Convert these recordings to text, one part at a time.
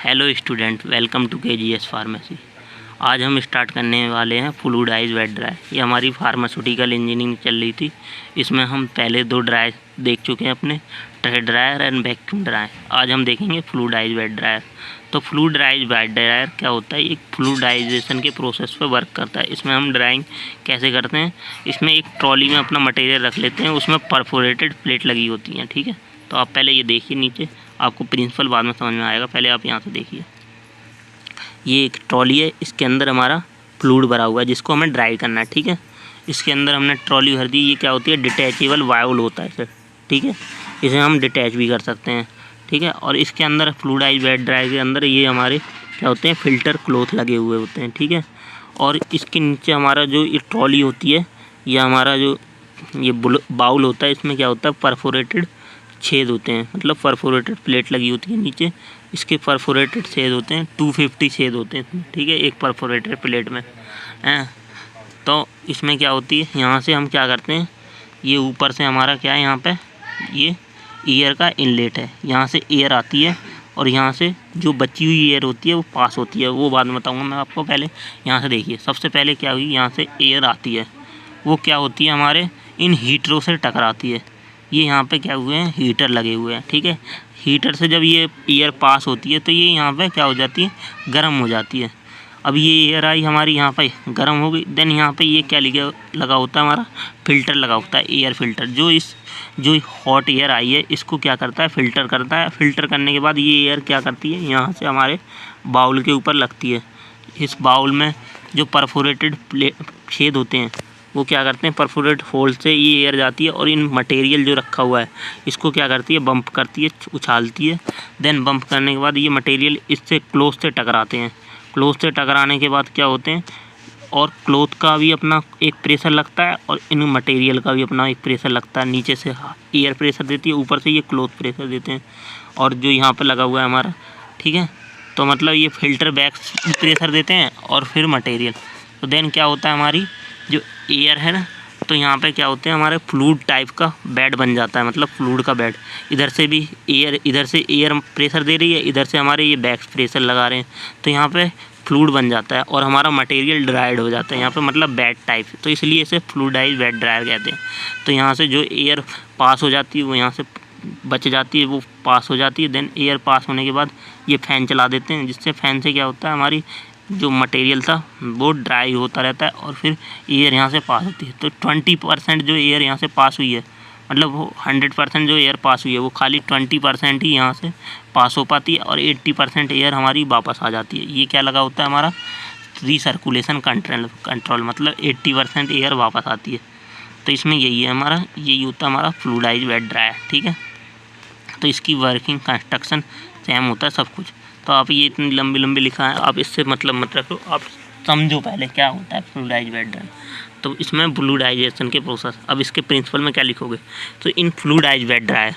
Hello student, welcome to KGS pharmacy. आज हम start करने वाले हैं फ्लूइडाइज वेट ड्राई। ये हमारी फार्मास्यूटिकल इंजीनियरिंग चल रही थी। इसमें हम पहले 2 ड्राई देख चुके हैं अपने, tray dryer and vacuum dryer. आज हम देखेंगे फ्लूइडाइज वेट ड्रायर। तो फ्लूइडाइज वेट ड्रायर क्या होता है? एक फ्लूइडाइजेशन के प्रोसेस पे वर्क करता है। इसमें हम ड्राइंग कैसे करते हैं? इसमें एक ट्रॉली में अपना मटेरियल रख लेते हैं, उसमें परफोरेटेड प्लेट लगी होती हैं। ठीक है, तो आप पहले ये देखिए नीचे, आपको प्रिंसिपल बाद में समझ में आएगा। पहले आप यहाँ से देखिए, ये एक ट्रॉली है, इसके अंदर हमारा फ्लूइड भरा हुआ है जिसको हमें ड्राई करना है। ठीक है, इसके अंदर हमने ट्रॉली भर दी। ये क्या होती है? डिटैचेबल वायल होता है इसे। ठीक है, इसे हम डिटैच भी कर सकते हैं। ठीक है, और इसके अंदर फ्लूइडाइज वेट ड्राई के अंदर ये हमारे क्या होते हैं? फिल्टर क्लॉथ लगे हुए होते हैं। ठीक है, और इसके नीचे हमारा जो ये ट्रॉली होती है, ये हमारा जो ये बाउल होता है, इसमें क्या होता है? परफोरेटेड छेद होते हैं, मतलब परफोरेटेड प्लेट लगी होती है नीचे। इसके परफोरेटेड छेद होते हैं, 250 छेद होते हैं। ठीक है, एक परफोरेटेड प्लेट में हैं। तो इसमें क्या होती है, यहाँ से हम क्या करते हैं, ये ऊपर से हमारा क्या है, यहाँ पे ये एयर का इनलेट है। यहाँ से एयर आती है और यहाँ से जो बची हुई एयर होती है वो पास होती है। वो बाद में बताऊँगा मैं आपको। पहले यहाँ से देखिए, सबसे पहले क्या हुई, यहाँ से एयर आती है, वो क्या होती है, हमारे इन हीटरों से टकराती है। ये यहाँ पे क्या हुए हैं? हीटर लगे हुए हैं। ठीक है, हीटर से जब ये एयर पास होती है तो ये यहाँ पे क्या हो जाती है? गर्म हो जाती है। अब ये एयर आई हमारी यहाँ पे गर्म हो गई। देन यहाँ पे ये क्या लगा होता है? हमारा फ़िल्टर लगा होता है, एयर फ़िल्टर। जो हॉट एयर आई है इसको क्या करता है? फ़िल्टर करता है। फ़िल्टर करने के बाद ये एयर क्या करती है? यहाँ से हमारे बाउल के ऊपर लगती है। इस बाउल में जो परफोरेटेड छेद होते हैं वो क्या करते हैं? परफोरेट होल से ये एयर जाती है और इन मटेरियल जो रखा हुआ है इसको क्या करती है? बम्प करती है, उछालती है। देन बम्प करने के बाद ये मटेरियल इससे क्लोथ से टकराते हैं। क्लोथ से टकराने के बाद क्या होते हैं? और क्लोथ का भी अपना एक प्रेशर लगता है और इन मटेरियल का भी अपना एक प्रेशर लगता है। नीचे से एयर प्रेशर देती है, ऊपर से ये क्लोथ प्रेशर देते हैं। और जो यहाँ पर लगा हुआ है हमारा, ठीक है, तो मतलब ये फ़िल्टर बैग्स प्रेशर देते हैं और फिर मटेरियल। तो देन क्या होता है, हमारी जो एयर है ना, तो यहाँ पे क्या होते हैं? हमारे फ्लूइड टाइप का बेड बन जाता है, मतलब फ्लूइड का बेड। इधर से भी एयर, इधर से एयर प्रेशर दे रही है, इधर से हमारे ये बैग्स प्रेशर लगा रहे हैं। तो यहाँ पे फ्लूइड बन जाता है और हमारा मटेरियल ड्राइड हो जाता है यहाँ पे, मतलब बेड टाइप। तो इसलिए इसे फ्लूइडाइज वेट ड्रायर कहते हैं। तो यहाँ से जो एयर पास हो जाती है वो यहाँ से बच जाती है, वो पास हो जाती है। देन एयर पास होने के बाद ये फ़ैन चला देते हैं, जिससे फ़ैन से क्या होता है? हमारी जो मटेरियल था वो ड्राई होता रहता है और फिर एयर यहाँ से पास होती है। तो 20% जो एयर यहाँ से पास हुई है, मतलब वो 100% जो एयर पास हुई है वो खाली 20% ही यहाँ से पास हो पाती है और 80% एयर हमारी वापस आ जाती है। ये क्या लगा होता है? हमारा रीसर्कुलेशन कंट्रोल, मतलब 80% एयर वापस आती है। तो इसमें यही है हमारा, यही होता है हमारा फ्लूइडाइज वेट ड्रायर। ठीक है, तो इसकी वर्किंग, कंस्ट्रक्शन सेम होता है सब कुछ। तो आप ये इतनी लंबी लंबी लिखा है, आप इससे मतलब मत रखो, आप समझो पहले क्या होता है फ्लूइडाइज वेट ड्रायर। तो इसमें फ्लूइडाइजेशन के प्रोसेस। अब इसके प्रिंसिपल में क्या लिखोगे? तो in fluidize wet dryer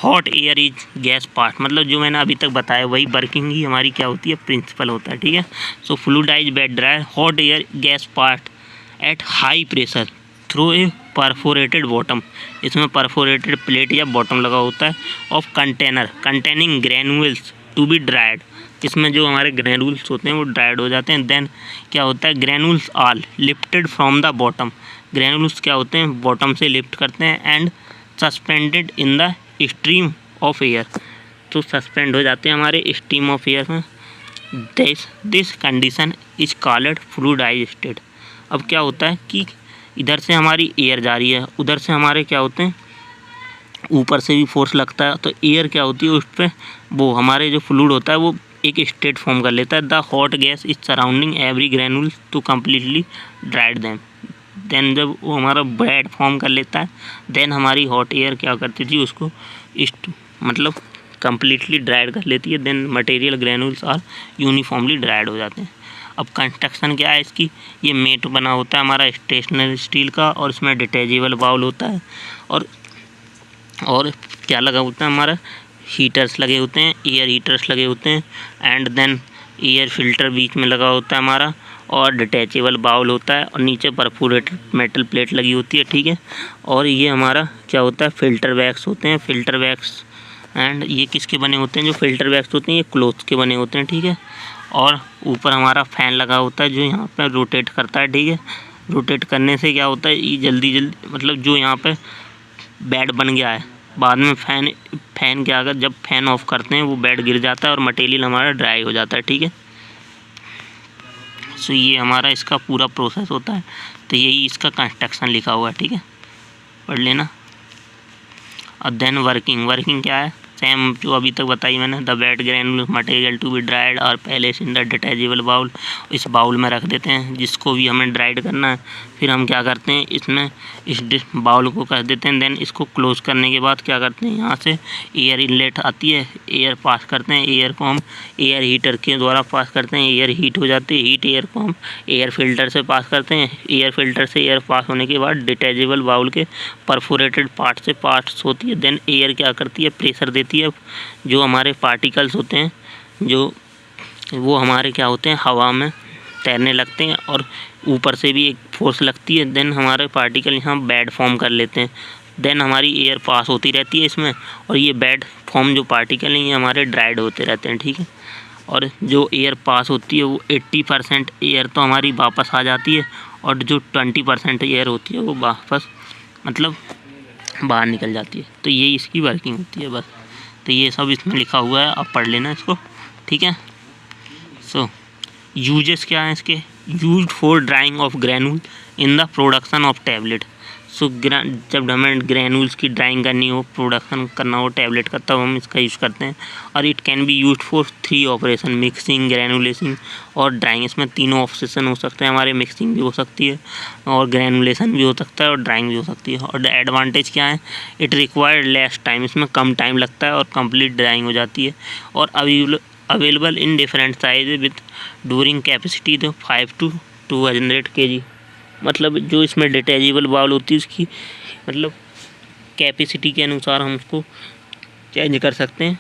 hot air is gas part, मतलब जो मैंने अभी तक बताया वही वर्किंग ही हमारी क्या होती है? प्रिंसिपल होता है। ठीक है, so fluidize wet dryer hot air gas part at high pressure through a perforated bottom. इसमें परफोरेटेड प्लेट या बॉटम लगा होता है of container containing granules to be dried. इसमें जो हमारे ग्रेनुल्स होते हैं वो ड्राइड हो जाते हैं। देन क्या होता है? Granules are lifted from the bottom. Granules क्या होते हैं? बॉटम से लिफ्ट करते हैं and suspended in the stream of air. तो सस्पेंड हो जाते हैं हमारे स्ट्रीम ऑफ एयर में। This condition is called fluidize state. अब क्या होता है कि इधर से हमारी एयर जा रही है, उधर से हमारे क्या होते हैं? ऊपर से भी फोर्स लगता है। तो एयर क्या होती है? उस पर वो हमारे जो फ्लूइड होता है वो एक स्टेट फॉर्म कर लेता है। The hot gas is surrounding every granule to completely dried them. Then जब वो हमारा बेड फॉर्म कर लेता है, देन हमारी हॉट एयर क्या करती थी? उसको मतलब कम्प्लीटली ड्राइड कर लेती है। Then material granules are uniformly dried हो जाते हैं। अब कंस्ट्रक्शन क्या है इसकी? ये मेट बना होता है हमारा स्टेशनरी स्टील का और इसमें डिटैचेबल बाउल होता है और क्या लगा होता है? हमारा हीटर्स लगे होते हैं, एयर हीटर्स लगे होते हैं। एंड देन एयर फिल्टर बीच में लगा होता है हमारा और डिटैचेबल बाउल होता है और नीचे परफोरेटेड मेटल प्लेट लगी होती है। ठीक है, और ये हमारा क्या होता है? फ़िल्टर बैग्स होते हैं। फ़िल्टर बैग्स एंड ये किसके बने होते हैं, जो फिल्टर बैग्स होते हैं ये क्लॉथ के बने होते हैं, ठीक है। और ऊपर हमारा फ़ैन लगा होता है जो यहाँ पे रोटेट करता है, ठीक है। रोटेट करने से क्या होता है, ये जल्दी मतलब जो यहाँ पे बेड बन गया है, बाद में फ़ैन क्या, अगर जब फ़ैन ऑफ करते हैं वो बेड गिर जाता है और मटेरियल हमारा ड्राई हो जाता है, ठीक है। सो ये हमारा इसका पूरा प्रोसेस होता है। तो यही इसका कंस्ट्रक्शन लिखा हुआ है, ठीक है, पढ़ लेना। और देन वर्किंग क्या है, सेम जो अभी तक बताई मैंने। The wet granular material to be dried और पहले इन द डिटैचेबल बाउल, इस बाउल में रख देते हैं जिसको भी हमें ड्राइड करना है। फिर हम क्या करते हैं, इसमें इस बाउल को कर देते हैं। देन इसको क्लोज करने के बाद क्या करते हैं, यहाँ से एयर इनलेट आती है, एयर पास करते हैं। एयर को हम एयर हीटर के द्वारा पास करते हैं, एयर हीट हो जाती है। एयर को हम एयर फिल्टर से पास करते हैं। एयर फिल्टर से एयर पास होने के बाद डिटैचेबल बाउल के परफोरेटेड पार्ट से पार्ट्स होती है। देन एयर क्या करती है, प्रेशर देती है। जो हमारे पार्टिकल्स होते हैं जो वो हमारे क्या होते हैं, हवा में तैरने लगते हैं और ऊपर से भी एक फोर्स लगती है। देन हमारे पार्टिकल यहाँ बेड फॉर्म कर लेते हैं। देन हमारी एयर पास होती रहती है इसमें, और ये बेड फॉर्म जो पार्टिकल हैं ये हमारे ड्राइड होते रहते हैं, ठीक है। और जो एयर पास होती है वो 80% एयर तो हमारी वापस आ जाती है, और जो 20% एयर होती है वो वापस मतलब बाहर निकल जाती है। तो ये इसकी वर्किंग होती है बस। तो ये सब इसमें लिखा हुआ है, आप पढ़ लेना इसको, ठीक है। सो यूजेस क्या हैं इसके, used for drying of granule in the production of tablet. So जब हमें ग्रैनुल्स की ड्राइंग करनी हो, प्रोडक्शन करना हो टैबलेट का, तब हम इसका यूज़ करते हैं। और it can be used for 3 operation, mixing, granulation और ड्राइंग। इसमें 3 ऑपरेशन हो सकते हैं हमारे, मिक्सिंग भी हो सकती है और ग्रैनुलेशन भी हो सकता है और ड्राइंग भी हो सकती है। और एडवांटेज क्या है, इट रिक्वायर्ड लेस टाइम, इसमें कम टाइम लगता है और कंप्लीट ड्राइंग हो जाती है। और available in different size with during capacity तो 5 to 200 kg। मतलब जो इसमें डिटैचेबल बाउल होती है उसकी मतलब कैपेसिटी के अनुसार हम उसको चेंज कर सकते हैं।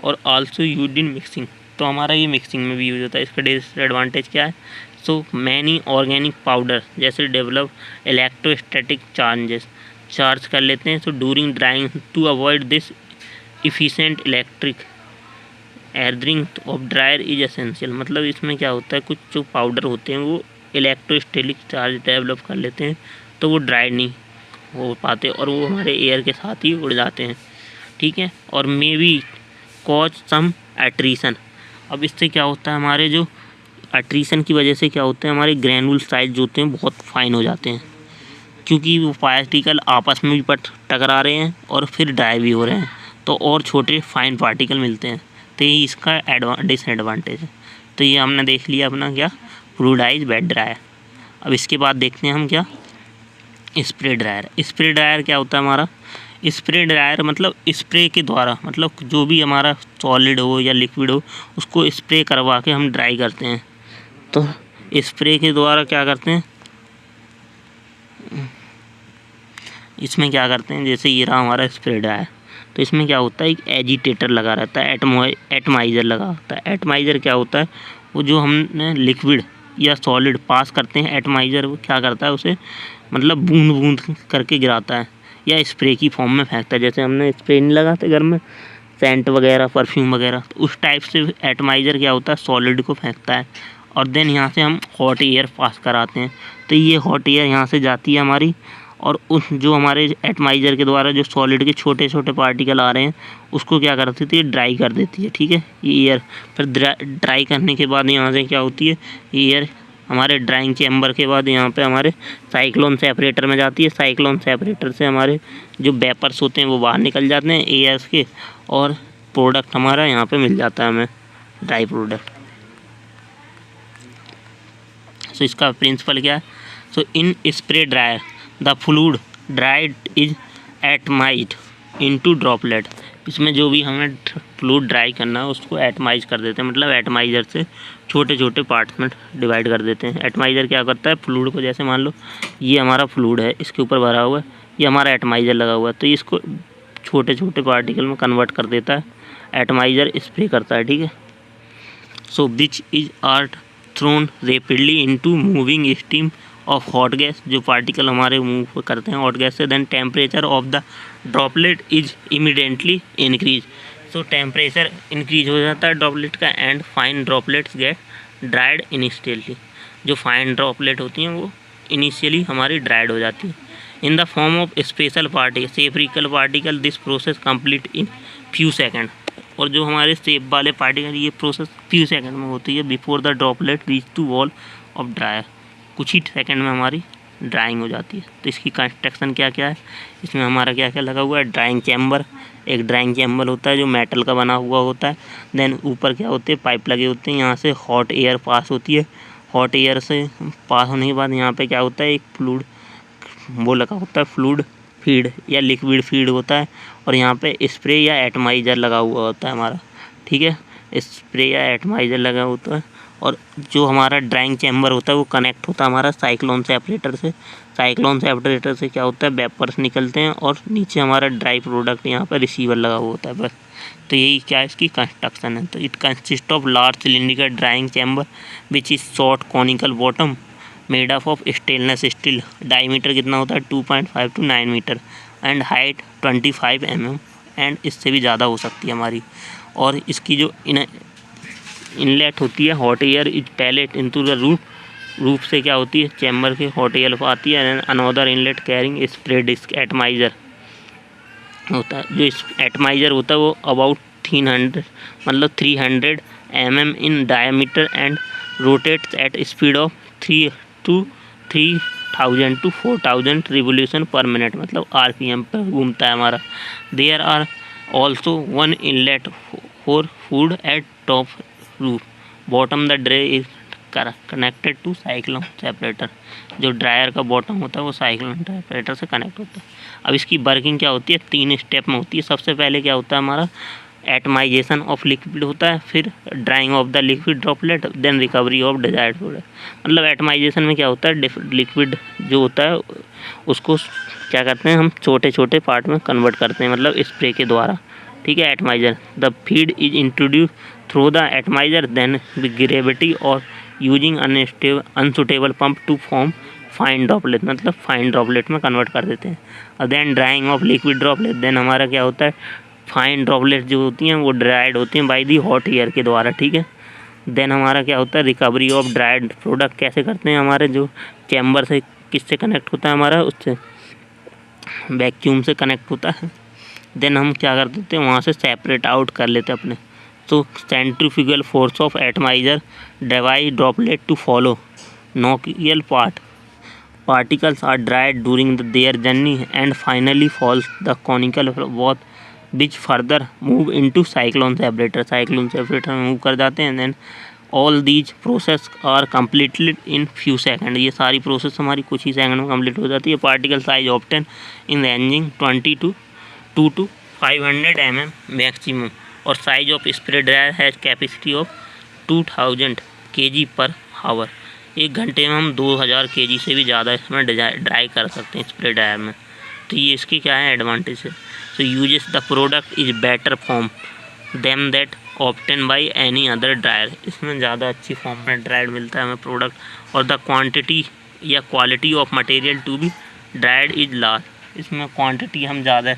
और आल्सो यूज्ड इन मिक्सिंग, तो हमारा ये मिक्सिंग में भी यूज होता है। इसका डिसएडवांटेज क्या है, सो मैनी ऑर्गेनिक पाउडर जैसे डेवलप इलेक्ट्रोस्टैटिक चार्ज कर लेते हैं। So during drying to avoid this efficient electric earthing of dryer is essential. मतलब इसमें क्या होता है, कुछ जो पाउडर होते हैं वो इलेक्ट्रोस्टैटिक चार्ज डेवलप कर लेते हैं, तो वो ड्राई नहीं हो पाते और वो हमारे एयर के साथ ही उड़ जाते हैं, ठीक है। और may be cause some attrition. अब इससे क्या होता है, हमारे जो एट्रीशन की वजह से क्या होता है, हमारे ग्रैनुल साइज जो होते हैं बहुत फाइन हो जाते हैं, क्योंकि वो पार्टिकल आपस में भी टकरा रहे हैं और फिर ड्राई भी हो रहे हैं, तो और छोटे फाइन पार्टिकल मिलते हैं। तो ये इसका डिसएडवांटेज है। तो ये हमने देख लिया अपना क्या, फ्लूइडाइज्ड वेट ड्रायर। अब इसके बाद देखते हैं हम क्या, स्प्रे ड्रायर। स्प्रे ड्रायर क्या होता है हमारा, स्प्रे ड्रायर मतलब स्प्रे के द्वारा, मतलब जो भी हमारा सॉलिड हो या लिक्विड हो उसको स्प्रे करवा के हम ड्राई करते हैं। तो स्प्रे के द्वारा क्या करते हैं, इसमें क्या करते हैं, जैसे ये रहा हमारा स्प्रे ड्रायर, तो इसमें क्या होता है, एक एजिटेटर लगा रहता है, एटमाइज़र लगा होता है। एटमाइज़र क्या होता है, वो जो हमने लिक्विड या सॉलिड पास करते हैं, एटमाइज़र वो क्या करता है, उसे मतलब बूंद बूंद करके गिराता है या स्प्रे की फॉर्म में फेंकता है। जैसे हमने स्प्रे नहीं लगाते घर में, सेंट वगैरह, परफ्यूम वगैरह, तो उस टाइप से एटमाइज़र क्या होता है, सॉलिड को फेंकता है। और देन यहाँ से हम हॉट एयर पास कराते हैं, तो ये हॉट एयर यहाँ से जाती है हमारी, और उस जो हमारे एटमाइज़र के द्वारा जो सॉलिड के छोटे छोटे पार्टिकल आ रहे हैं उसको क्या कर देती है, ड्राई कर देती है, ठीक है, ये एयर। फिर ड्राई करने के बाद यहाँ से क्या होती है, एयर हमारे ड्राइंग चैम्बर के बाद यहाँ पे हमारे साइक्लोन सेपरेटर में जाती है। साइक्लोन सेपरेटर से हमारे जो वेपर्स होते हैं वो बाहर निकल जाते हैं एयर्स के, और प्रोडक्ट हमारा यहाँ पे मिल जाता है हमें, ड्राई प्रोडक्ट। सो इसका प्रिंसिपल क्या है, so in spray dryer the fluid dried is atomized into droplet. इसमें जो भी हमें फ्लूइड ड्राई करना है उसको एटमाइज कर देते हैं, मतलब एटमाइज़र से छोटे छोटे पार्ट्स में डिवाइड कर देते हैं। एटमाइज़र क्या करता है, फ्लूइड को, जैसे मान लो ये हमारा फ्लूइड है, इसके ऊपर भरा हुआ है, ये हमारा एटमाइज़र लगा हुआ है, तो इसको छोटे छोटे पार्टिकल में कन्वर्ट कर देता है, एटमाइज़र स्प्रे करता है, ठीक है। So which is are thrown rapidly into moving steam of hot gas, जो पार्टिकल हमारे मूव करते हैं हॉट गैस से। Then temperature of the droplet is immediately increase, so temperature increase हो जाता है ड्रॉपलेट का and fine droplets get dried initially. जो फाइन ड्रॉपलेट होती हैं वो इनिशियली हमारी ड्राइड हो जाती है in the form of special particle spherical particle. This process complete in few second. और जो हमारे सेब वाले पार्टिकल ये प्रोसेस फ्यू सेकेंड में होती है before the droplet reach to wall of dryer. कुछ ही सेकेंड में हमारी ड्राइंग हो जाती है। तो इसकी कंस्ट्रक्शन क्या क्या है, इसमें हमारा क्या क्या लगा हुआ है, ड्राइंग चैम्बर। एक ड्राइंग चैम्बर होता है जो मेटल का बना हुआ होता है। देन ऊपर क्या होते हैं, पाइप लगे होते हैं, यहाँ से हॉट एयर पास होती है। हॉट एयर से पास होने के बाद यहाँ पे क्या होता है, एक फ्लूइड वो लगा होता है, फ्लूइड फीड या लिक्विड फीड होता है। और यहाँ पे स्प्रे या एटमाइज़र लगा हुआ होता है हमारा, ठीक है, स्प्रे या एटमाइज़र लगा होता है। और जो हमारा ड्राइंग चैम्बर होता है वो कनेक्ट होता है हमारा साइक्लोन सेपरेटर से। साइक्लोन सेपरेटर से क्या होता है, वेपर्स निकलते हैं और नीचे हमारा ड्राई प्रोडक्ट यहाँ पर रिसीवर लगा हुआ होता है बस। तो यही क्या है इसकी कंस्ट्रक्शन है। तो it consist of large cylindrical drying chamber which is short conical bottom made of stainless steel. Diameter कितना होता है 2.5 to 9 metre and height 25 mm and इससे भी ज़्यादा हो सकती है हमारी। और इसकी जो इनलेट होती है hot air is pallet into the roof से क्या होती है, चैम्बर के हॉट एयर आती है। And another inlet carrying spray disc atomizer होता है। जो एटमाइज़र होता है वो about 300 mm in diameter and rotates at speed of 3000 to 4000 revolution per minute, मतलब RPM पर घूमता है हमारा। There are also one inlet for food at top roof bottom. The dryer is connected to cyclone separator. जो dryer का bottom होता है वो साइक्लोन सेपरेटर से कनेक्ट होता है। अब इसकी वर्किंग क्या होती है, 3 स्टेप में होती है। सबसे पहले क्या होता है हमारा एटमाइजेशन ऑफ लिक्विड होता है, फिर drying of the liquid droplet, then recovery of desired product. मतलब एटमाइजेशन में क्या होता है, लिक्विड जो होता है उसको क्या करते हैं हम छोटे छोटे पार्ट में कन्वर्ट करते हैं, मतलब स्प्रे के द्वारा, ठीक है। Atomizer the feed is introduce through the atomizer then gravity और using unsuitable pump to form fine droplet, मतलब फाइन ड्रॉपलेट में कन्वर्ट कर देते हैं। और then drying of liquid droplet, then हमारा क्या होता है फाइन ड्रॉपलेट जो होती हैं वो ड्राइड होती हैं बाई दी हॉट एयर के द्वारा, ठीक है। देन हमारा क्या होता है रिकवरी ऑफ ड्राइड प्रोडक्ट कैसे करते हैं, हमारे जो चैम्बर से किससे कनेक्ट होता है हमारा, उससे वैक्यूम से कनेक्ट होता है। देन हम क्या कर देते हैं वहाँ से सेपरेट आउट कर लेते हैं अपने। तो centrifugal force of atomizer divide droplet to follow nuclear particles are dried during their journey and finally falls the conical both which further move into cyclone separator में move कर जाते हैं। then all these process are completed in few seconds। ये सारी process हमारी कुछ ही second में complete हो जाती है। Particle size obtain in ranging 20 to 2 to 500 mm maximum. और size of spray dryer has capacity of 2000 kg पर हावर। एक घंटे में हम 2000 kg से भी ज़्यादा इसमें ड्राई कर सकते हैं स्प्रे ड्रायर में। तो ये इसकी क्या है एडवांटेज है। So uses the product is better form them that obtain by any other dryer. इसमें ज़्यादा अच्छी फॉर्म में ड्राइड मिलता है हमें प्रोडक्ट। और द क्वांटिटी या quality of material to be dried is large. इसमें क्वांटिटी हम ज़्यादा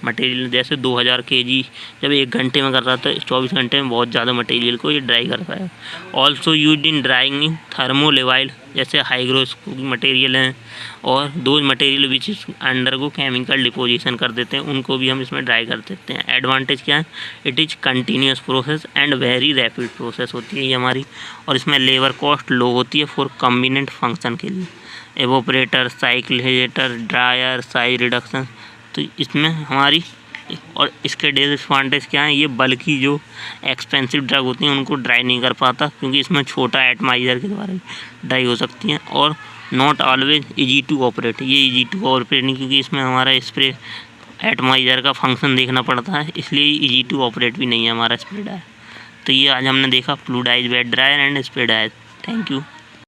मटेरियल जैसे 2000 kg जब एक घंटे में कर रहा था, 24 घंटे में बहुत ज़्यादा मटेरियल को ये ड्राई करता है। ऑल्सो यूज इन ड्राइंग इन थर्मोलेवाइल, जैसे हाइग्रोस्कोपिक मटेरियल हैं और दो मटेरियल विच अंडर को केमिकल डिपोजिशन कर देते हैं, उनको भी हम इसमें ड्राई कर देते हैं। एडवांटेज क्या है, it is continuous process and very rapid process होती है ये हमारी। और इसमें लेबर कॉस्ट लो होती है फॉर कन्वीनिएंट फंक्शन के लिए। एवोपरेटर, साइक्लिजेटर, ड्रायर, साइज रिडक्शन। तो इसमें हमारी और इसके डिसएडवांटेज क्या है, ये बल्कि जो एक्सपेंसिव ड्रग होती हैं उनको ड्राई नहीं कर पाता, क्योंकि इसमें छोटा एटमाइजर के द्वारा ड्राई हो सकती हैं। और not always easy to operate, ये इजी टू ऑपरेट नहीं, क्योंकि इसमें हमारा स्प्रे एटमाइजर का फंक्शन देखना पड़ता है, इसलिए इजी टू ऑपरेट भी नहीं है हमारा स्प्रे ड्रायर। तो ये आज हमने देखा fluidized wet dryer and spray dryer. Thank you.